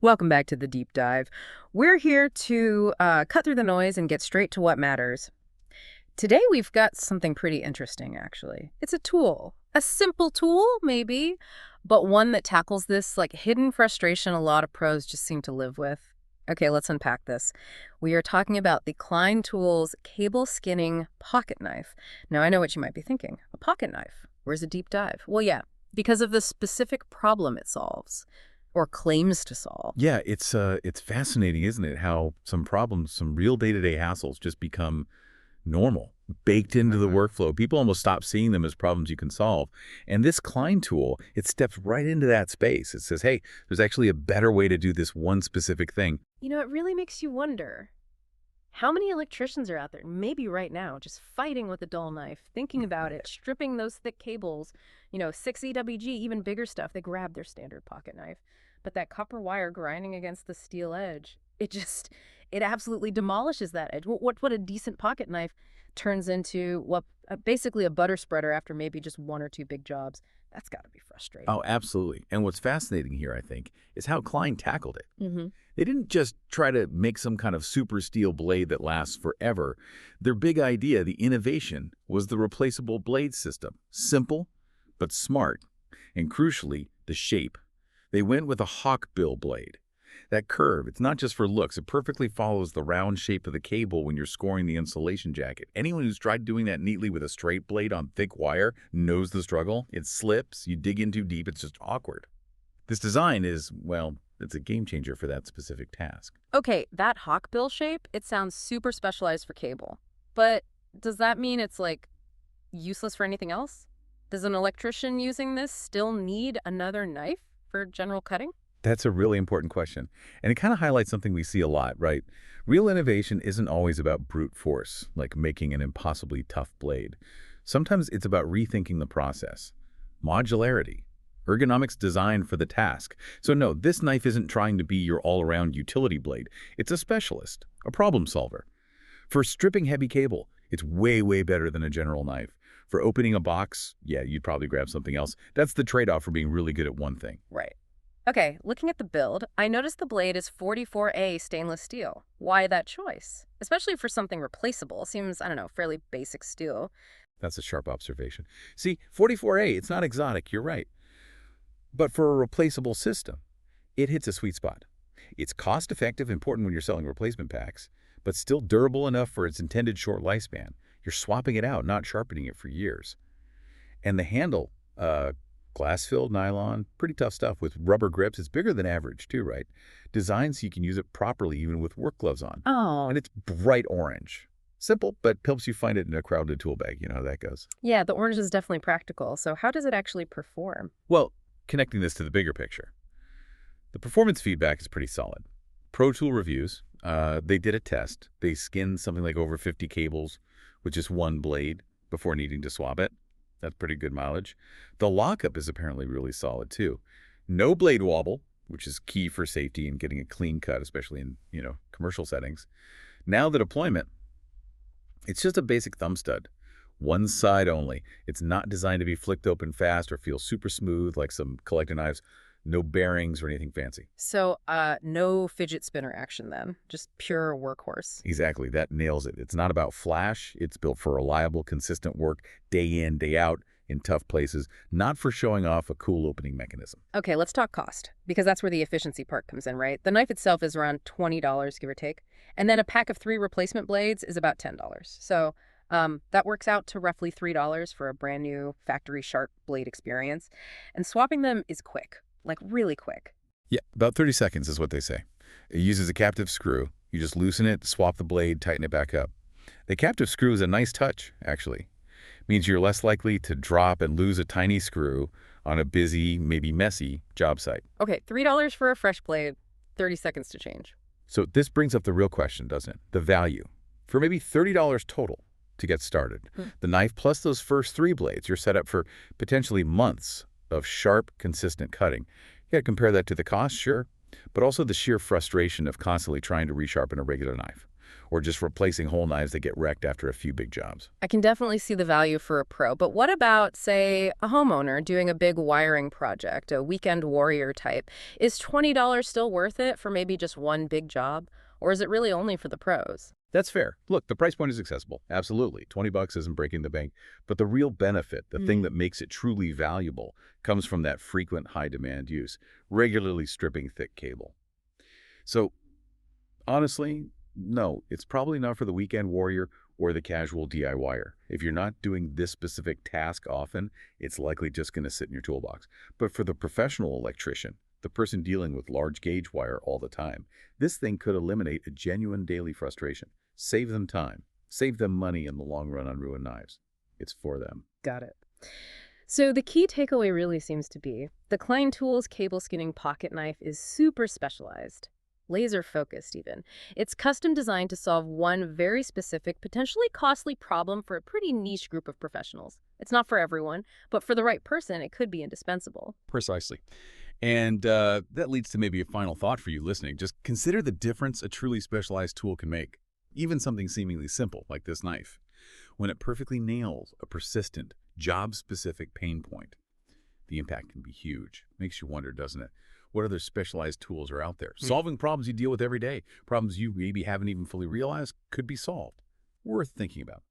Welcome back to the deep dive. We're here to cut through the noise and get straight to what matters. Today we've got something pretty interesting, actually. It's a tool. A simple tool, maybe, but one that tackles this like hidden frustration a lot of pros just seem to live with. Okay, let's unpack this. We are talking about the Klein Tools cable skinning pocket knife. Now, I know what you might be thinking. A pocket knife? Where's a deep dive? Well, yeah, because of the specific problem it solves, or claims to solve. Yeah, it's fascinating, isn't it? How some problems, some real day-to-day hassles just become normal, baked into the workflow. People almost stop seeing them as problems you can solve. And this Klein tool, it steps right into that space. It says, hey, there's actually a better way to do this one specific thing. You know, it really makes you wonder, how many electricians are out there, maybe right now, just fighting with a dull knife, thinking about it, stripping those thick cables, 6 EWG, even bigger stuff. They grab their standard pocket knife. But that copper wire grinding against the steel edge, it absolutely demolishes that edge. What a decent pocket knife turns into basically a butter spreader after maybe just one or two big jobs. That's got to be frustrating. Oh, absolutely. And what's fascinating here, I think, is how Klein tackled it. Mm-hmm. They didn't just try to make some kind of super steel blade that lasts forever. Their big idea, the innovation, was the replaceable blade system. Simple, but smart. And crucially, the shape. They went with a hawkbill blade. That curve, it's not just for looks. It perfectly follows the round shape of the cable when you're scoring the insulation jacket. Anyone who's tried doing that neatly with a straight blade on thick wire knows the struggle. It slips, you dig in too deep, it's just awkward. This design is, well, it's a game changer for that specific task. Okay, that hawkbill shape, it sounds super specialized for cable. But does that mean it's, useless for anything else? Does an electrician using this still need another knife for general cutting? That's a really important question. And it kind of highlights something we see a lot, right? Real innovation isn't always about brute force, like making an impossibly tough blade. Sometimes it's about rethinking the process. Modularity. Ergonomics designed for the task. So no, this knife isn't trying to be your all-around utility blade. It's a specialist, a problem solver. For stripping heavy cable, it's way, way better than a general knife. For opening a box, yeah, you'd probably grab something else. That's the trade-off for being really good at one thing. Right. Okay, looking at the build, I noticed the blade is 44A stainless steel. Why that choice? Especially for something replaceable. Seems, I don't know, fairly basic steel. That's a sharp observation. See, 44A, it's not exotic, you're right. But for a replaceable system, it hits a sweet spot. It's cost-effective, important when you're selling replacement packs, but still durable enough for its intended short lifespan. You're swapping it out, not sharpening it for years. And the handle, glass-filled nylon, pretty tough stuff with rubber grips. It's bigger than average too, right? Designed so you can use it properly even with work gloves on. Oh. And it's bright orange. Simple, but helps you find it in a crowded tool bag. You know how that goes. Yeah, the orange is definitely practical. So how does it actually perform? Well, connecting this to the bigger picture, the performance feedback is pretty solid. Pro Tool reviews, they did a test. They skinned something like over 50 cables with just one blade before needing to swap it. That's pretty good mileage. The lockup is apparently really solid too. No blade wobble, which is key for safety and getting a clean cut, especially in, commercial settings. Now the deployment, it's just a basic thumb stud. One side only. It's not designed to be flicked open fast or feel super smooth like some collector knives. No bearings or anything fancy. So, no fidget spinner action then, just pure workhorse. Exactly, that nails it. It's not about flash. It's built for reliable, consistent work, day in, day out, in tough places, not for showing off a cool opening mechanism. Okay, let's talk cost, because that's where the efficiency part comes in, right? The knife itself is around $20, give or take, and then a pack of 3 replacement blades is about $10. So, that works out to roughly $3 for a brand new factory sharp blade experience, and swapping them is quick. Like really quick. Yeah, about 30 seconds is what they say. It uses a captive screw. You just loosen it, swap the blade, tighten it back up. The captive screw is a nice touch, actually. It means you're less likely to drop and lose a tiny screw on a busy, maybe messy job site. Okay, $3 for a fresh blade, 30 seconds to change. So this brings up the real question, doesn't it? The value. For maybe $30 total to get started. The knife plus those first 3 blades, you're set up for potentially months of sharp, consistent cutting. You gotta compare that to the cost, sure, but also the sheer frustration of constantly trying to resharpen a regular knife. or just replacing whole knives that get wrecked after a few big jobs. I can definitely see the value for a pro, but what about, say, a homeowner doing a big wiring project, a weekend warrior type? Is $20 still worth it for maybe just one big job? Or is it really only for the pros? That's fair. Look, the price point is accessible. Absolutely. 20 bucks isn't breaking the bank. But the real benefit, the thing that makes it truly valuable, comes from that frequent high-demand use, regularly stripping thick cable. So, honestly, no, it's probably not for the weekend warrior or the casual DIYer. If you're not doing this specific task often, it's likely just going to sit in your toolbox. But for the professional electrician, the person dealing with large gauge wire all the time, this thing could eliminate a genuine daily frustration. Save them time. Save them money in the long run on ruined knives. It's for them. Got it. So the key takeaway really seems to be the Klein Tools cable skinning pocket knife is super specialized, laser focused even. It's custom designed to solve one very specific, potentially costly problem for a pretty niche group of professionals. It's not for everyone, but for the right person, it could be indispensable. Precisely. And that leads to maybe a final thought for you listening. Just consider the difference a truly specialized tool can make. Even something seemingly simple like this knife. When it perfectly nails a persistent, job-specific pain point, the impact can be huge. Makes you wonder, doesn't it? What other specialized tools are out there? Solving problems you deal with every day. Problems you maybe haven't even fully realized could be solved. Worth thinking about.